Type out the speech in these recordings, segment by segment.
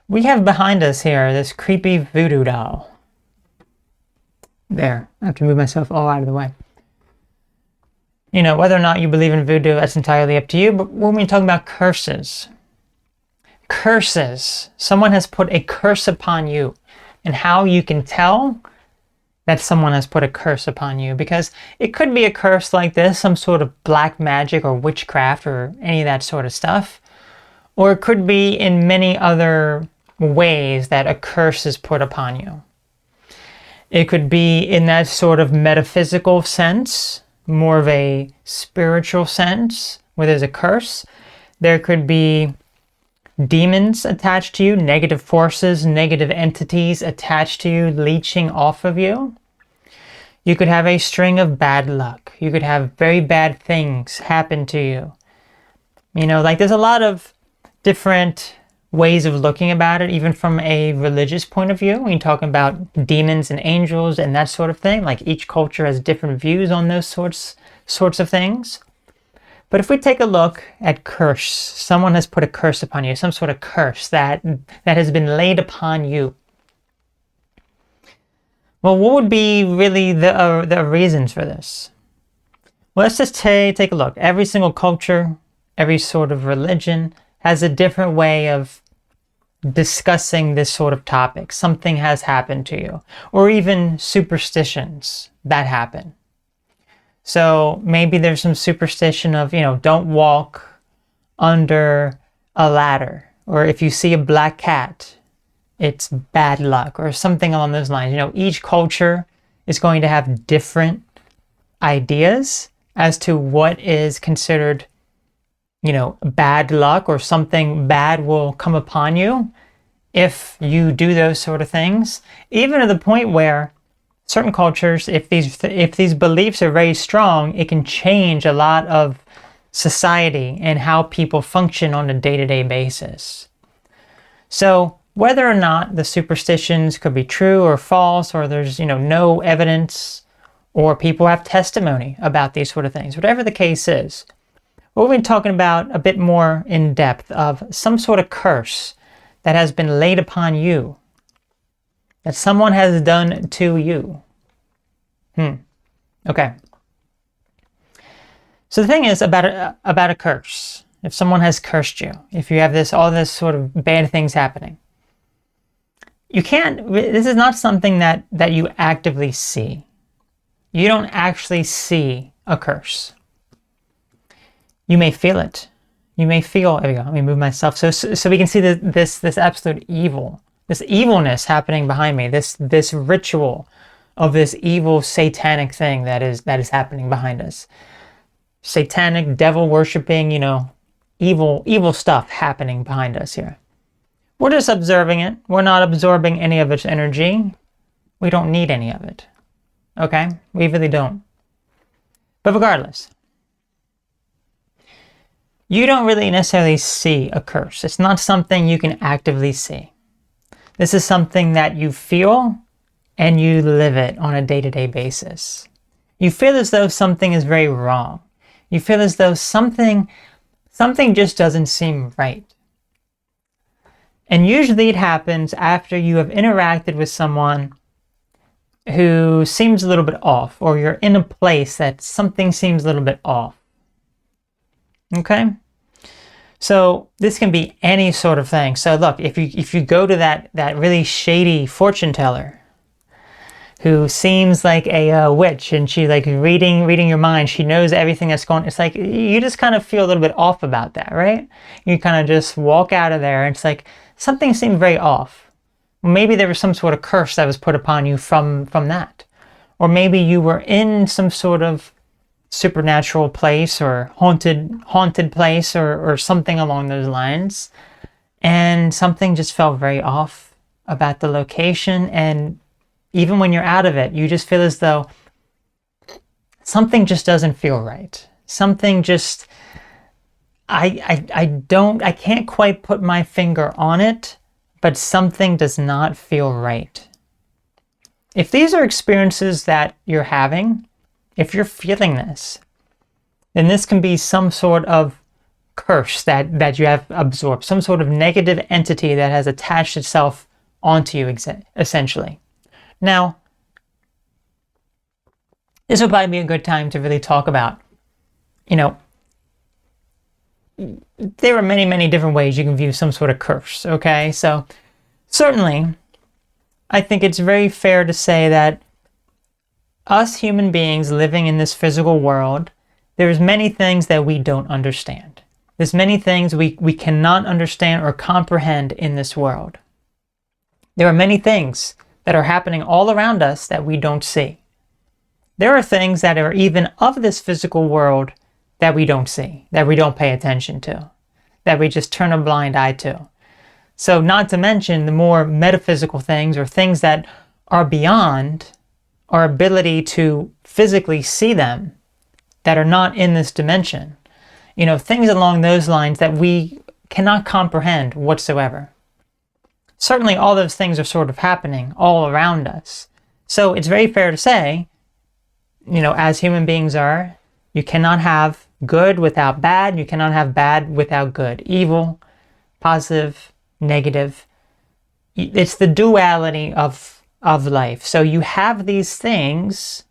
We have behind us here this creepy voodoo doll. There, I have to move myself all out of the way. You know, whether or not you believe in voodoo, that's entirely up to you, but when we're talking about curses, someone has put a curse upon you, and how you can tell that someone has put a curse upon you, because it could be a curse like this, some sort of black magic or witchcraft or any of that sort of stuff, or it could be in many other ways that a curse is put upon you. It could be in that sort of metaphysical sense, more of a spiritual sense, where there's a curse. There could be demons attached to you, negative forces, negative entities attached to you, leeching off of you. You could have a string of bad luck. You could have very bad things happen to you. You know, like there's a lot of different ways of looking about it, even from a religious point of view. When you're talking about demons and angels and that sort of thing, like each culture has different views on those sorts of things. But if we take a look at curse, someone has put a curse upon you, some sort of curse that has been laid upon you. Well, what would be really the reasons for this? Well, let's just take a look. Every single culture, every sort of religion has a different way of discussing this sort of topic. Something has happened to you, or even superstitions that happen. So maybe there's some superstition of, you know, don't walk under a ladder, or if you see a black cat, it's bad luck, or something along those lines. You know, each culture is going to have different ideas as to what is considered, you know, bad luck, or something bad will come upon you if you do those sort of things. Even to the point where certain cultures, if these beliefs are very strong, it can change a lot of society and how people function on a day-to-day basis. So whether or not the superstitions could be true or false, or there's, you know, no evidence, or people have testimony about these sort of things, whatever the case is, we've been talking about a bit more in depth of some sort of curse that has been laid upon you, that someone has done to you. Okay. So the thing is about a curse. If someone has cursed you, if you have all this sort of bad things happening, this is not something that you actively see. You don't actually see a curse. You may feel it. You may feel, there we go, let me move myself so we can see this absolute evil, this evilness happening behind me, this ritual of this evil satanic thing that is happening behind us. Satanic, devil worshipping, you know, evil stuff happening behind us here. We're just observing it. We're not absorbing any of its energy. We don't need any of it. Okay? We really don't. But regardless, you don't really necessarily see a curse. It's not something you can actively see. This is something that you feel and you live it on a day-to-day basis. You feel as though something is very wrong. You feel as though something just doesn't seem right. And usually it happens after you have interacted with someone who seems a little bit off, or you're in a place that something seems a little bit off. Okay? So this can be any sort of thing. So look, if you go to that really shady fortune teller who seems like a witch, and she like reading your mind, she knows everything that's going on, it's like you just kind of feel a little bit off about that, right? You kind of just walk out of there and it's like something seemed very off. Maybe there was some sort of curse that was put upon you from that. Or maybe you were in some sort of supernatural place, or haunted place, or something along those lines, and something just felt very off about the location. And even when you're out of it, you just feel as though something just doesn't feel right. Something just, I can't quite put my finger on it, but something does not feel right. If these are experiences that you're having, if you're feeling this, then this can be some sort of curse that you have absorbed, some sort of negative entity that has attached itself onto you, essentially. Now, this would probably be a good time to really talk about, there are many, many different ways you can view some sort of curse, okay? So certainly, I think it's very fair to say that us human beings living in this physical world, there's many things that we don't understand. There's many things we cannot understand or comprehend in this world. There are many things that are happening all around us that we don't see. There are things that are even of this physical world that we don't see, that we don't pay attention to, that we just turn a blind eye to. So not to mention the more metaphysical things or things that are beyond our ability to physically see them, that are not in this dimension. Things along those lines that we cannot comprehend whatsoever. Certainly all those things are sort of happening all around us. So it's very fair to say, as human beings are, you cannot have good without bad. You cannot have bad without good. Evil, positive, negative. It's the duality of life. So you have these things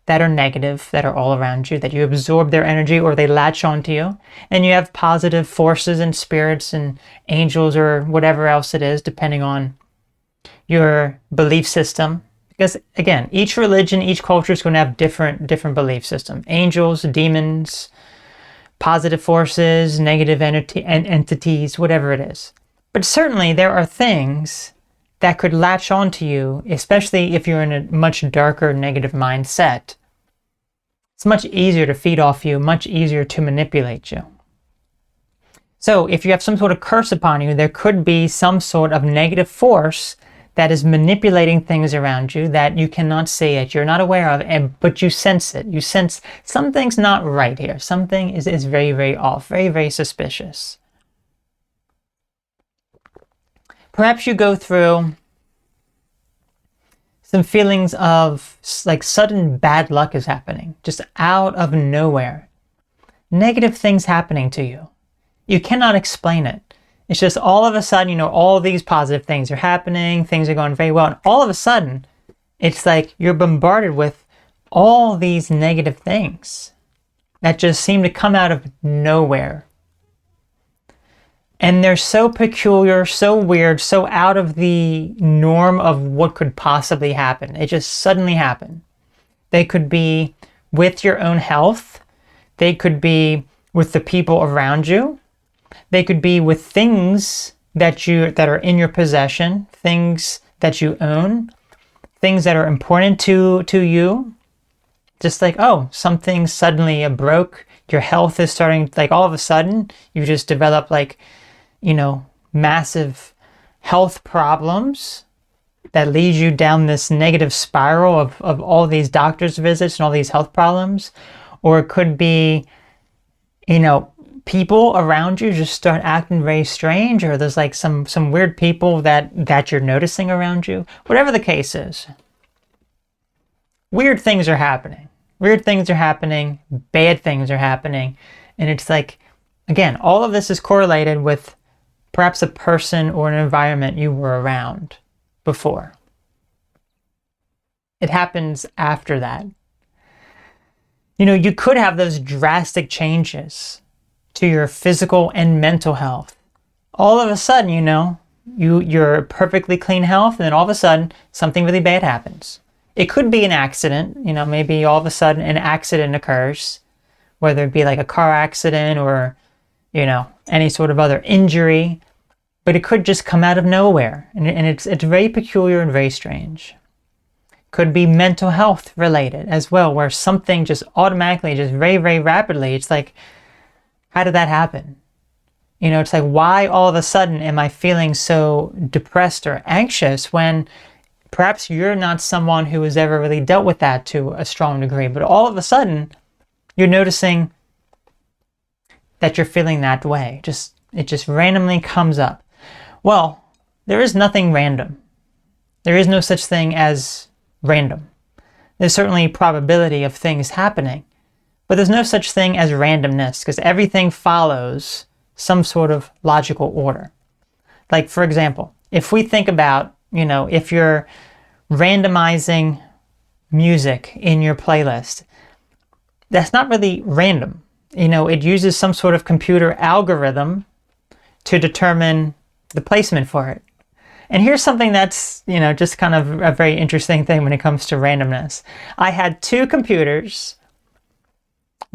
that are negative, that are all around you, that you absorb their energy or they latch onto you. And you have positive forces and spirits and angels or whatever else it is, depending on your belief system. Because again, each religion, each culture is going to have different belief system. Angels, demons, positive forces, negative entities, whatever it is. But certainly there are things that could latch onto you, especially if you're in a much darker negative mindset. It's much easier to feed off you, much easier to manipulate you. So if you have some sort of curse upon you, there could be some sort of negative force that is manipulating things around you that you cannot see it, you're not aware of, but you sense it. You sense something's not right here. Something is very, very off, very, very suspicious. Perhaps you go through some feelings of like sudden bad luck is happening, just out of nowhere. Negative things happening to you. You cannot explain it. It's just all of a sudden, all these positive things are happening, things are going very well, and all of a sudden, it's like you're bombarded with all these negative things that just seem to come out of nowhere. And they're so peculiar, so weird, so out of the norm of what could possibly happen. It just suddenly happened. They could be with your own health. They could be with the people around you. They could be with things that are in your possession, things that you own, things that are important to you. Just like, something suddenly broke. Your health is starting, like all of a sudden, you just develop massive health problems that lead you down this negative spiral of all these doctor's visits and all these health problems. Or it could be, people around you just start acting very strange, or there's like some weird people that you're noticing around you. Whatever the case is, weird things are happening. Weird things are happening. Bad things are happening. And it's like, again, all of this is correlated with perhaps a person or an environment you were around before. It happens after that. You could have those drastic changes to your physical and mental health. All of a sudden, you're perfectly clean health, and then all of a sudden, something really bad happens. It could be an accident, maybe all of a sudden an accident occurs, whether it be like a car accident or, any sort of other injury, but it could just come out of nowhere. And it's very peculiar and very strange. Could be mental health related as well, where something just automatically, just very, very rapidly, it's like, how did that happen? It's like, why all of a sudden am I feeling so depressed or anxious when perhaps you're not someone who has ever really dealt with that to a strong degree, but all of a sudden you're noticing that you're feeling that way. It just randomly comes up. Well, there is nothing random. There is no such thing as random. There's certainly probability of things happening, But there's no such thing as randomness because everything follows some sort of logical order. Like, for example, if we think about, if you're randomizing music in your playlist, that's not really random. It uses some sort of computer algorithm to determine the placement for it. And here's something that's, just kind of a very interesting thing when it comes to randomness. I had two computers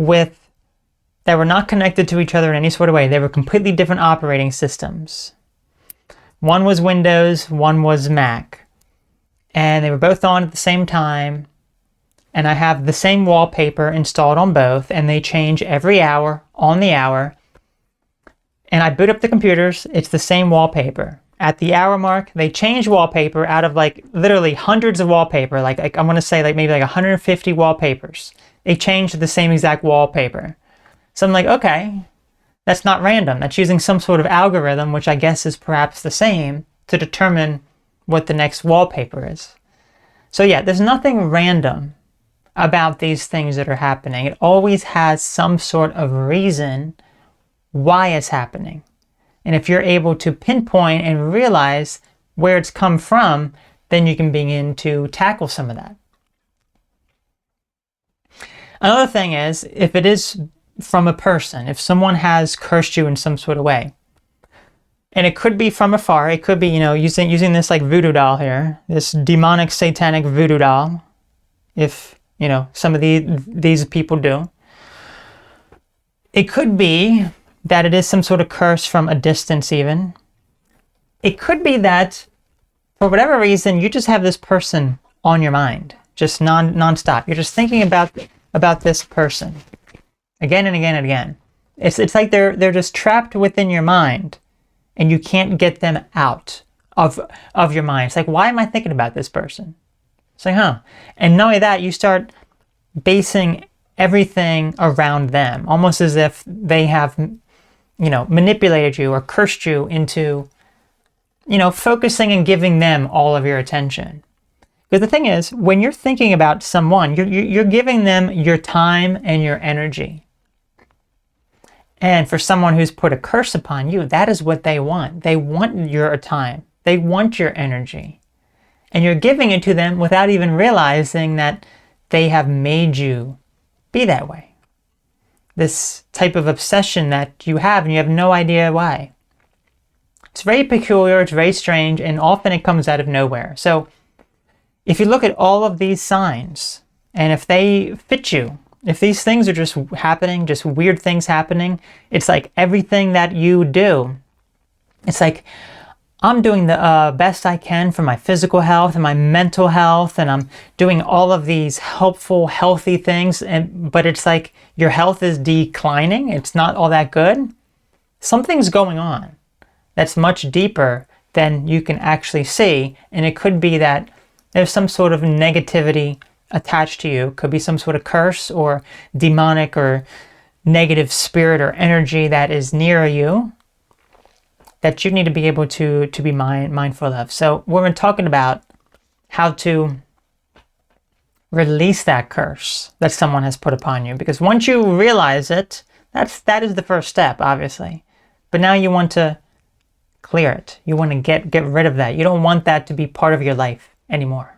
that were not connected to each other in any sort of way. They were completely different operating systems. One was Windows, one was Mac. And they were both on at the same time. And I have the same wallpaper installed on both, and they change every hour on the hour. And I boot up the computers, it's the same wallpaper. At the hour mark, they change wallpaper out of literally hundreds of wallpaper. I want to say maybe 150 wallpapers. They change the same exact wallpaper. So I'm like, okay, that's not random. That's using some sort of algorithm, which I guess is perhaps the same, to determine what the next wallpaper is. So yeah, there's nothing random about these things that are happening. It always has some sort of reason why it's happening. And if you're able to pinpoint and realize where it's come from, then you can begin to tackle some of that. Another thing is, if it is from a person, if someone has cursed you in some sort of way, and it could be from afar, it could be, using this voodoo doll here, this demonic satanic voodoo doll, if, some of these people do. It could be that it is some sort of curse from a distance even. It could be that, for whatever reason, you just have this person on your mind, just non-stop. You're just thinking about this person again and again and again. It's like they're just trapped within your mind, and you can't get them out of your mind. It's like, why am I thinking about this person? It's like, huh. And not only that, you start basing everything around them, almost as if they have, manipulated you or cursed you into, focusing and giving them all of your attention. Because the thing is, when you're thinking about someone, you're giving them your time and your energy. And for someone who's put a curse upon you, that is what they want. They want your time. They want your energy. And you're giving it to them without even realizing that they have made you be that way. This type of obsession that you have, and you have no idea why. It's very peculiar, it's very strange, and often it comes out of nowhere. So if you look at all of these signs, and if they fit you, if these things are just happening, just weird things happening, it's like everything that you do, it's like, I'm doing the best I can for my physical health and my mental health, and I'm doing all of these helpful, healthy things, but it's like your health is declining. It's not all that good. Something's going on that's much deeper than you can actually see, and it could be that there's some sort of negativity attached to you. It could be some sort of curse or demonic or negative spirit or energy that is near you, that you need to be able to be mindful of. So we're talking about how to release that curse that someone has put upon you. Because once you realize it, that is the first step, obviously. But now you want to clear it. You want to get rid of that. You don't want that to be part of your life anymore.